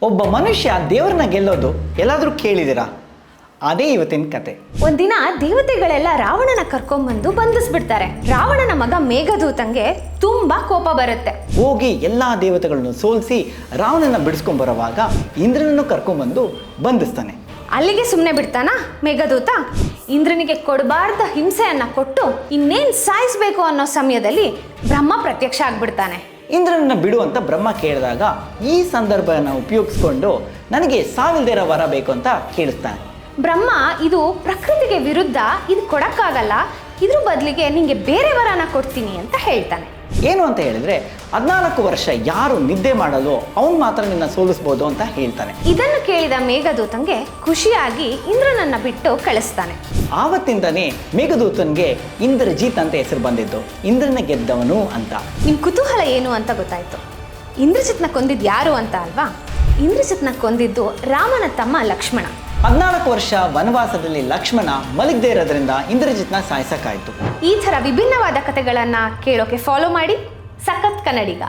ಒಬ್ಬ ಮನುಷ್ಯ ದೇವರನ್ನ ಗೆಲ್ಲೋದು ಎಲ್ಲಾದರೂ ಕೇಳಿದಿರಾ? ಅದೇ ಇವತ್ತಿನ ಕತೆ. ಒಂದಿನ ದೇವತೆಗಳೆಲ್ಲ ರಾವಣನ ಕರ್ಕೊಂಡ್ಬಂದು ಬಂಧಿಸ್ಬಿಡ್ತಾರೆ. ರಾವಣನ ಮಗ ಮೇಘದೂತಂಗೆ ತುಂಬಾ ಕೋಪ ಬರುತ್ತೆ. ಹೋಗಿ ಎಲ್ಲಾ ದೇವತೆಗಳನ್ನು ಸೋಲಿಸಿ ರಾವಣನ ಬಿಡಿಸ್ಕೊಂಡ್ ಬರುವಾಗ ಇಂದ್ರನನ್ನು ಕರ್ಕೊಂಡ್ಬಂದು ಬಂಧಿಸ್ತಾನೆ. ಅಲ್ಲಿಗೆ ಸುಮ್ಮನೆ ಬಿಡ್ತಾನ ಮೇಘದೂತ? ಇಂದ್ರನಿಗೆ ಕೊಡಬಾರ್ದ ಹಿಂಸೆಯನ್ನ ಕೊಟ್ಟು ಇನ್ನೇನ್ ಸಾಯಿಸ್ಬೇಕು ಅನ್ನೋ ಸಮಯದಲ್ಲಿ ಬ್ರಹ್ಮ ಪ್ರತ್ಯಕ್ಷ ಆಗ್ಬಿಡ್ತಾನೆ. ಇಂದ್ರನನ್ನ ಬಿಡು ಅಂತ ಬ್ರಹ್ಮ ಕೇಳಿದಾಗ ಈ ಸಂದರ್ಭನ ಉಪಯೋಗಿಸ್ಕೊಂಡು ನನಗೆ ಸಾವಿಲ್ದೇರ ವರ ಬೇಕು ಅಂತ ಕೇಳಿಸ್ತಾನೆ. ಬ್ರಹ್ಮ ಇದು ಪ್ರಕೃತಿಗೆ ವಿರುದ್ಧ, ಇದು ಕೊಡಕ್ಕಾಗಲ್ಲ, ಇದ್ರ ಬದಲಿಗೆ ನಿಂಗೆ ಬೇರೆ ವರನ ಕೊಡ್ತೀನಿ ಅಂತ ಹೇಳ್ತಾನೆ. ಏನು ಅಂತ ಹೇಳಿದ್ರೆ 14 ವರ್ಷ ಯಾರು ನಿದ್ದೆ ಮಾಡಲು ಅವನು ಮಾತ್ರ ನಿನ್ನ ಸೋಲಿಸ್ಬೋದು ಅಂತ ಹೇಳ್ತಾನೆ. ಇದನ್ನು ಕೇಳಿದ ಮೇಘದೂತಂಗೆ ಖುಷಿಯಾಗಿ ಇಂದ್ರನನ್ನ ಬಿಟ್ಟು ಕಳಿಸ್ತಾನೆ. ಆವತ್ತಿಂದನೇ ಮೇಘದೂತನ್ಗೆ ಇಂದ್ರಜಿತ್ ಅಂತ ಹೆಸರು ಬಂದಿದ್ದು, ಇಂದ್ರನ ಗೆದ್ದವನು ಅಂತ. ನಿಮ್ ಕುತೂಹಲ ಏನು ಅಂತ ಗೊತ್ತಾಯ್ತು. ಇಂದ್ರಜಿತ್ನ ಕೊಂದಿದ್ದು ಯಾರು ಅಂತ ಅಲ್ವಾ? ಇಂದ್ರಜಿತ್ನ ಕೊಂದಿದ್ದು ರಾಮನ ತಮ್ಮ ಲಕ್ಷ್ಮಣ. 14 ವರ್ಷ ವನವಾಸದಲ್ಲಿ ಲಕ್ಷ್ಮಣ ಮಲಗದೇ ಇರೋದ್ರಿಂದ ಇಂದ್ರಜಿತ್ನ ಸಾಯಿಸಕ್ಕಾಯ್ತು. ಈ ಥರ ವಿಭಿನ್ನವಾದ ಕಥೆಗಳನ್ನು ಕೇಳೋಕೆ ಫಾಲೋ ಮಾಡಿ ಸಖತ್ ಕನ್ನಡಿಗ.